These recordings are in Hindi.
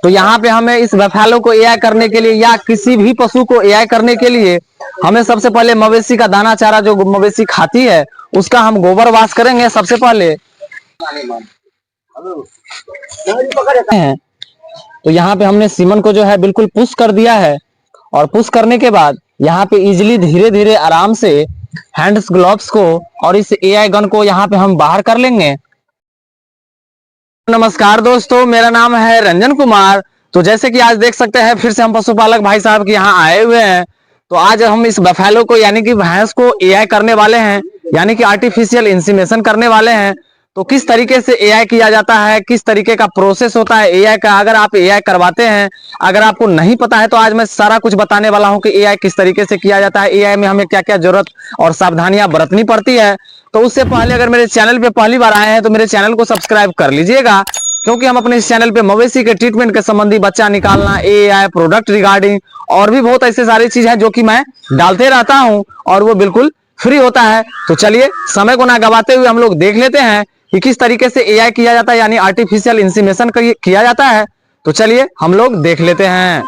तो यहाँ पे हमें इस बफेलो को एआई करने के लिए या किसी भी पशु को एआई करने के लिए हमें सबसे पहले मवेशी का दाना चारा जो मवेशी खाती है उसका हम गोबर वाश करेंगे सबसे पहले। तो यहाँ पे हमने सीमन को जो है बिल्कुल पुश कर दिया है और पुश करने के बाद यहाँ पे इजिली धीरे धीरे आराम से हैंड्स ग्लव्स को और इस एआई गन को यहाँ पे हम बाहर कर लेंगे। नमस्कार दोस्तों, मेरा नाम है रंजन कुमार। तो जैसे कि आज देख सकते हैं फिर से हम पशुपालक भाई साहब के यहाँ आए हुए हैं। तो आज हम इस बफेलो को यानी कि भैंस को एआई करने वाले हैं, यानी कि आर्टिफिशियल इंसीमेशन करने वाले हैं। तो किस तरीके से एआई किया जाता है, किस तरीके का प्रोसेस होता है एआई का, अगर आप एआई करवाते हैं, अगर आपको नहीं पता है तो आज मैं सारा कुछ बताने वाला हूं कि एआई किस तरीके से किया जाता है, एआई में हमें क्या क्या जरूरत और सावधानियां बरतनी पड़ती है। तो उससे पहले अगर मेरे चैनल पे पहली बार आए हैं तो मेरे चैनल को सब्सक्राइब कर लीजिएगा, क्योंकि हम अपने इस चैनल पे मवेशी के ट्रीटमेंट के संबंधी, बच्चा निकालना, एआई प्रोडक्ट रिगार्डिंग और भी बहुत ऐसे सारी चीज है जो कि मैं डालते रहता हूं और वो बिल्कुल फ्री होता है। तो चलिए समय को ना गवाते हुए हम लोग देख लेते हैं कि किस तरीके से एआई किया जाता है, यानी आर्टिफिशियल इंसीमेशन किया जाता है। तो चलिए हम लोग देख लेते हैं।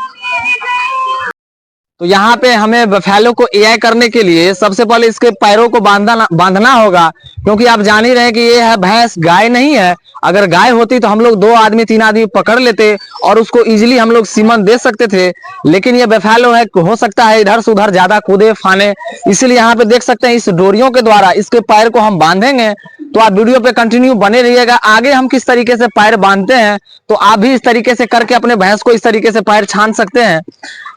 तो यहाँ पे हमें बफेलो को एआई करने के लिए सबसे पहले इसके पैरों को बांधना होगा, क्योंकि आप जान ही रहे हैं कि ये है भैंस, गाय नहीं है। अगर गाय होती तो हम लोग 2 आदमी 3 आदमी पकड़ लेते और उसको इजीली हम लोग सीमन दे सकते थे, लेकिन ये बफेलो है, हो सकता है इधर से उधर ज्यादा कूदे फाने, इसलिए यहाँ पे देख सकते हैं इस डोरियों के द्वारा इसके पैर को हम बांधेंगे। तो आप वीडियो पे कंटिन्यू बने रहिएगा, आगे हम किस तरीके से पैर बांधते हैं तो आप भी इस तरीके से करके अपने भैंस को इस तरीके से पैर छान सकते हैं।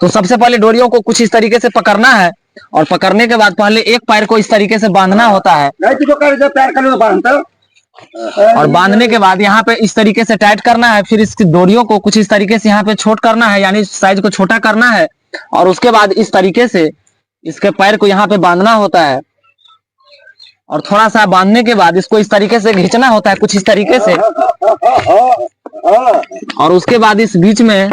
तो सबसे पहले डोरियों को कुछ इस तरीके से पकड़ना है और पकड़ने के बाद पहले एक पैर को इस तरीके से बांधना होता है और बांधने के बाद यहाँ पे इस तरीके से टाइट करना है। फिर इसकी डोरियों को कुछ इस तरीके से यहाँ पे छोट करना है, यानी साइज को छोटा करना है और उसके बाद इस तरीके से इसके पैर को यहाँ पे बांधना होता है और थोड़ा सा बांधने के बाद इसको इस तरीके से खींचना होता है कुछ इस तरीके से, और उसके बाद इस बीच में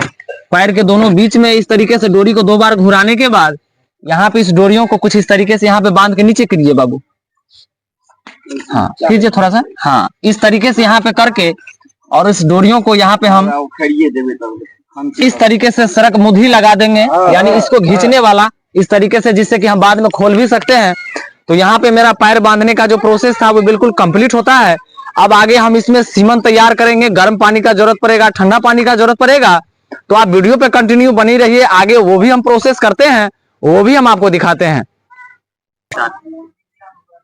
पैर के दोनों बीच में इस तरीके से डोरी को 2 बार घुराने के बाद यहाँ पे इस डोरियों को कुछ इस तरीके से यहाँ पे बांध के नीचे करिए बाबू, हाँ कीजिए थोड़ा सा, हाँ इस तरीके से यहाँ पे करके और इस डोरियों को यहाँ पे हम इस तरीके से सड़क मुधी लगा देंगे, यानी इसको खींचने वाला इस तरीके से, जिससे कि हम बाद में खोल भी सकते हैं। तो यहाँ पे मेरा पैर बांधने का जो प्रोसेस था वो बिल्कुल कंप्लीट होता है। अब आगे हम इसमें सीमन तैयार करेंगे, गर्म पानी का जरूरत पड़ेगा, ठंडा पानी का जरूरत पड़ेगा। तो आप वीडियो पे कंटिन्यू बनी रहिए, आगे वो भी हम प्रोसेस करते हैं, वो भी हम आपको दिखाते हैं।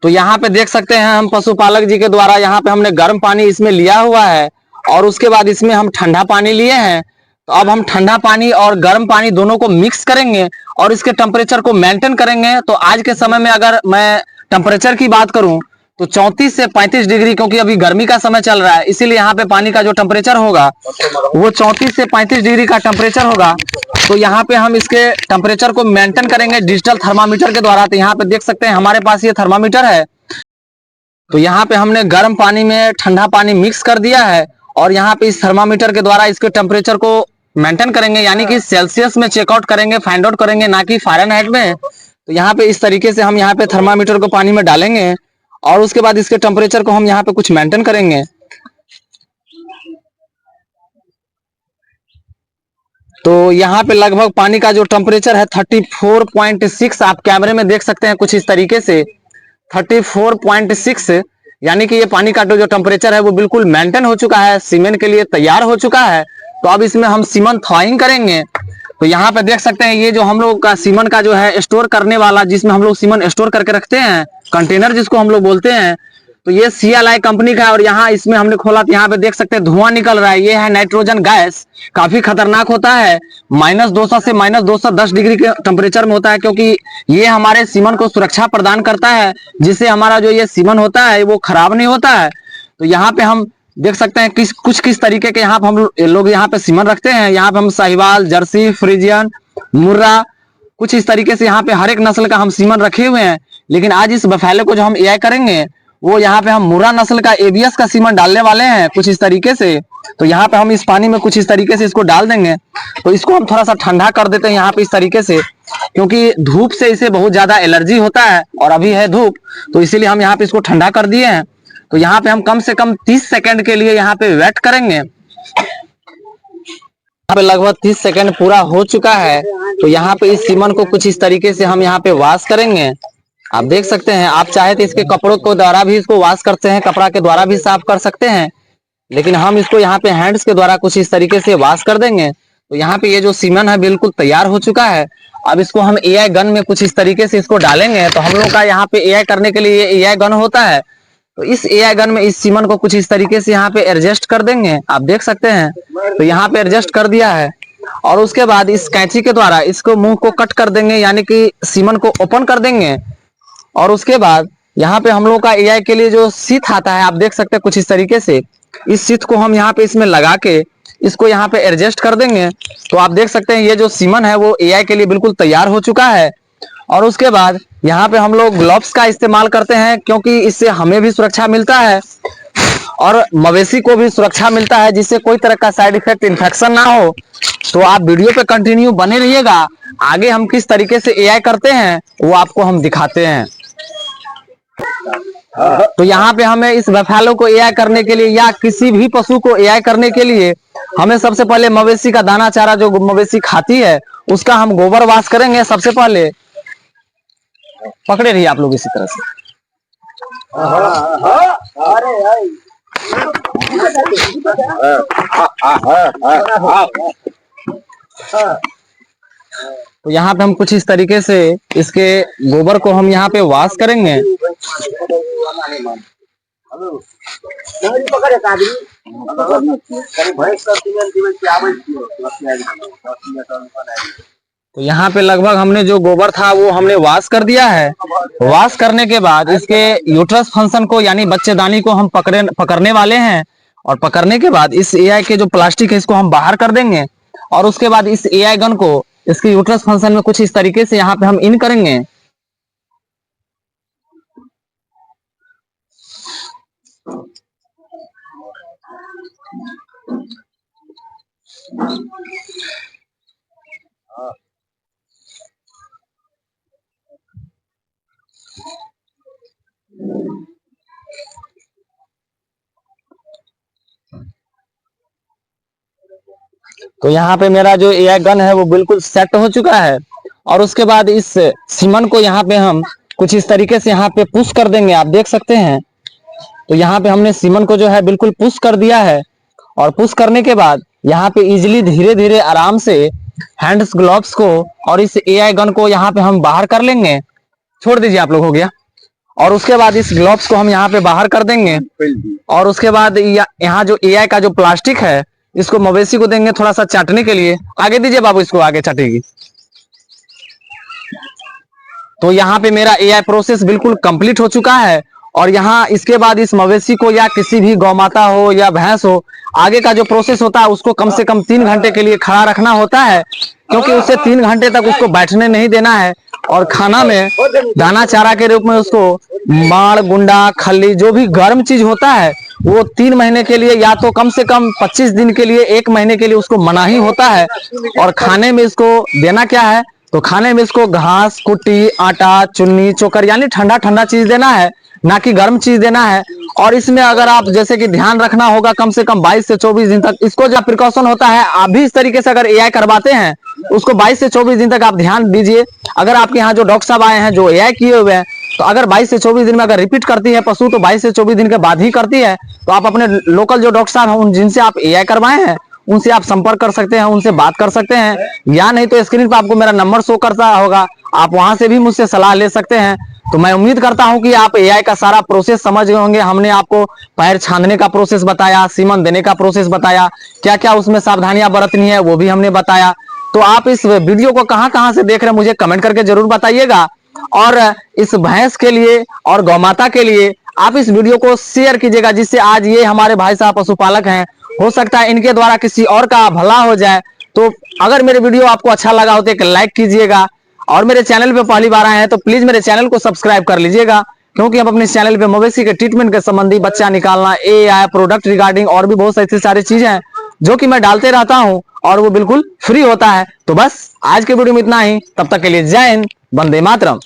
तो यहाँ पे देख सकते हैं हम पशुपालक जी के द्वारा यहाँ पे हमने गर्म पानी इसमें लिया हुआ है और उसके बाद इसमें हम ठंडा पानी लिए हैं। तो अब हम ठंडा पानी और गर्म पानी दोनों को मिक्स करेंगे और इसके टेम्परेचर को मेंटेन करेंगे। तो आज के समय में अगर मैं टेम्परेचर की बात करूं तो 34 से 35 डिग्री, क्योंकि अभी गर्मी का समय चल रहा है, इसीलिए यहाँ पे पानी का जो टेम्परेचर होगा वो 34 से 35 डिग्री का टेम्परेचर होगा। तो यहाँ पे हम इसके टेम्परेचर को मेंटेन करेंगे डिजिटल थर्मामीटर के द्वारा। तो यहाँ पे देख सकते हैं हमारे पास ये थर्मामीटर है। तो यहाँ पे हमने गर्म पानी में ठंडा पानी मिक्स कर दिया है और यहाँ पे इस थर्मामीटर के द्वारा इसके टेम्परेचर को मेंटेन करेंगे, यानी कि सेल्सियस में चेकआउट करेंगे, फाइंड आउट करेंगे, ना कि फ़ारेनहाइट में। तो यहाँ पे इस तरीके से हम यहाँ पे थर्मामीटर को पानी में डालेंगे और उसके बाद इसके टेम्परेचर को हम यहाँ पे कुछ मेंटेन करेंगे। तो यहाँ पे लगभग पानी का जो टेम्परेचर है 34.6, आप कैमरे में देख सकते हैं कुछ इस तरीके से 34.6, यानी कि ये पानी का जो टेम्परेचर है वो बिल्कुल मेंटेन हो चुका है, सीमेंट के लिए तैयार हो चुका है। तो अब इसमें हम सीमन थॉइंग करेंगे। तो यहाँ पे देख सकते हैं ये जो हम लोग का सीमन का जो है स्टोर करने वाला, जिसमें हम लोग सीमन स्टोर करके रखते हैं, कंटेनर जिसको हम लोग बोलते हैं, तो ये CLI कंपनी का है। और यहाँ इसमें हमने खोला तो यहाँ पे देख सकते हैं धुआं निकल रहा है, ये है नाइट्रोजन गैस, काफी खतरनाक होता है, -200 से -210 डिग्री के टेम्परेचर में होता है, क्योंकि ये हमारे सीमन को सुरक्षा प्रदान करता है, जिससे हमारा जो ये सीमन होता है वो खराब नहीं होता है। तो यहाँ पे हम देख सकते हैं किस तरीके के यहाँ पे हम लोग यहाँ पे सीमन रखते हैं। यहाँ पे हम साहिवाल, जर्सी, फ्रीजियन, मुर्रा, कुछ इस तरीके से यहाँ पे हर एक नस्ल का हम सीमन रखे हुए हैं। लेकिन आज इस बफेलो को जो हम एआई करेंगे वो यहाँ पे हम मुर्रा नस्ल का ABS का सीमन डालने वाले हैं कुछ इस तरीके से। तो यहाँ पे हम इस पानी में कुछ इस तरीके से इसको डाल देंगे। तो इसको हम थोड़ा सा ठंडा कर देते हैं यहाँ पे इस तरीके से, क्योंकि धूप से इसे बहुत ज्यादा एलर्जी होता है और अभी है धूप, तो इसीलिए हम यहाँ पे इसको ठंडा कर दिए हैं। तो यहाँ पे हम कम से कम 30 सेकंड के लिए यहाँ पे वेट करेंगे। यहाँ पे लगभग 30 सेकंड पूरा हो चुका है। तो यहाँ पे इस सीमन को कुछ इस तरीके से हम यहाँ पे वॉश करेंगे। आप देख सकते हैं, आप चाहे तो इसके कपड़ों को द्वारा भी इसको वॉश करते हैं, कपड़ा के द्वारा भी साफ कर सकते हैं, लेकिन हम इसको यहाँ पे हैंड्स के द्वारा कुछ इस तरीके से वॉश कर देंगे। तो यहाँ पे ये जो सीमन है बिल्कुल तैयार हो चुका है। अब इसको हम एआई गन में कुछ इस तरीके से इसको डालेंगे। तो हम लोग का यहाँ पे एआई करने के लिए ये एआई गन होता है। तो इस एआई गन में इस सीमन को कुछ इस तरीके से यहाँ पे एडजस्ट कर देंगे। आप देख सकते हैं, तो यहाँ पे एडजस्ट कर दिया है। और उसके बाद इस कैंची के द्वारा इसको मुंह को कट कर देंगे, यानी कि सीमन को ओपन कर देंगे। और उसके बाद यहाँ पे हम लोग का एआई के लिए जो सीथ आता है, आप देख सकते हैं कुछ इस तरीके से इस सीथ को हम यहाँ पे इसमें लगा के इसको यहाँ पे एडजस्ट कर देंगे। तो आप देख सकते हैं ये जो सीमन है वो एआई के लिए बिल्कुल तैयार हो चुका है। और उसके बाद यहाँ पे हम लोग ग्लव्स का इस्तेमाल करते हैं, क्योंकि इससे हमें भी सुरक्षा मिलता है और मवेशी को भी सुरक्षा मिलता है, जिससे कोई तरह का साइड इफेक्ट इन्फेक्शन ना हो। तो आप वीडियो पे कंटिन्यू बने रहिएगा। आगे हम किस तरीके से एआई करते हैं वो आपको हम दिखाते हैं। तो यहाँ पे हमें इस बफेलो को एआई करने के लिए या किसी भी पशु को एआई करने के लिए हमें सबसे पहले मवेशी का दाना चारा जो मवेशी खाती है उसका हम गोबर वाश करेंगे। सबसे पहले पकड़े रहिए आप लोग इसी तरह से। तो यहाँ पे हम कुछ इस तरीके से इसके गोबर को हम यहाँ पे वॉश करेंगे। तो यहाँ पे लगभग हमने जो गोबर था वो हमने वॉश कर दिया है। वॉश करने के बाद इसके यूट्रस फंक्शन को यानी बच्चेदानी को हम पकड़ने वाले हैं। और पकड़ने के बाद इस एआई के जो प्लास्टिक है इसको हम बाहर कर देंगे। और उसके बाद इस एआई गन को इसके यूट्रस फंक्शन में कुछ इस तरीके से यहाँ पे हम इन करेंगे। तो यहाँ पे मेरा जो एआई गन है वो बिल्कुल सेट हो चुका है। और उसके बाद इस सीमन को यहाँ पे हम कुछ इस तरीके से यहाँ पे पुश कर देंगे। आप देख सकते हैं, तो यहाँ पे हमने सीमन को जो है बिल्कुल पुश कर दिया है। और पुश करने के बाद यहाँ पे इजिली धीरे धीरे आराम से हैंड्स ग्लव्स को और इस एआई गन को यहाँ पे हम बाहर कर लेंगे। छोड़ दीजिए आप लोग, हो गया। और उसके बाद इस ग्लव्स को हम यहाँ पे बाहर कर देंगे। और उसके बाद यहाँ जो एआई का जो प्लास्टिक है इसको मवेशी को देंगे थोड़ा सा चाटने के लिए। आगे दीजिए बाबू, इसको आगे चाटेगी। तो यहाँ पे मेरा एआई प्रोसेस बिल्कुल कंप्लीट हो चुका है। और यहाँ इसके बाद इस मवेशी को या किसी भी गौ माता हो या भैंस हो, आगे का जो प्रोसेस होता है उसको कम से कम 3 घंटे के लिए खड़ा रखना होता है, क्योंकि उसे 3 घंटे तक उसको बैठने नहीं देना है। और खाना में दाना चारा के रूप में उसको माड़ गुंडा खल्ली जो भी गर्म चीज होता है वो 3 महीने के लिए या तो कम से कम 25 दिन के लिए 1 महीने के लिए उसको मनाही होता है। और खाने में इसको देना क्या है, तो खाने में इसको घास कुट्टी आटा चुन्नी चोकर यानी ठंडा ठंडा चीज देना है, ना कि गर्म चीज देना है। और इसमें अगर आप जैसे कि ध्यान रखना होगा कम से कम 22 से 24 दिन तक इसको जो प्रिकॉशन होता है, आप भी इस तरीके से अगर एआई करवाते हैं उसको 22 से 24 दिन तक आप ध्यान दीजिए। अगर आपके यहाँ जो डॉक्टर साहब आए हैं जो एआई किए हुए हैं, तो अगर 22 से 24 दिन में अगर रिपीट करती है पशु तो 22 से 24 दिन के बाद ही करती है। तो आप अपने लोकल जो डॉक्टर साहब हैं जिनसे आप एआई करवाए हैं उनसे आप संपर्क कर सकते हैं, उनसे बात कर सकते हैं। या नहीं तो स्क्रीन पर आपको मेरा नंबर शो करता होगा, आप वहां से भी मुझसे सलाह ले सकते हैं। तो मैं उम्मीद करता हूं कि आप एआई का सारा प्रोसेस समझ गए होंगे। हमने आपको पैर छानने का प्रोसेस बताया, सीमन देने का प्रोसेस बताया, क्या क्या उसमें सावधानियां बरतनी है वो भी हमने बताया। तो आप इस वीडियो को कहां से देख रहे हैं मुझे कमेंट करके जरूर बताइएगा। और इस भैंस के लिए और गौमाता के लिए आप इस वीडियो को शेयर कीजिएगा, जिससे आज ये हमारे भाई साहब पशुपालक हैं, हो सकता है इनके द्वारा किसी और का भला हो जाए। तो अगर मेरे वीडियो आपको अच्छा लगा हो तो एक लाइक कीजिएगा। और मेरे चैनल पे पहली बार आए हैं तो प्लीज मेरे चैनल को सब्सक्राइब कर लीजिएगा, क्योंकि हम अपने चैनल पे मवेशी के ट्रीटमेंट के संबंधी बच्चा निकालना एआई प्रोडक्ट रिगार्डिंग और भी बहुत ऐसी सारी चीजें हैं जो कि मैं डालते रहता हूं और वो बिल्कुल फ्री होता है। तो बस आज के वीडियो में इतना ही, तब तक के लिए जय हिंद, वंदे मातरम।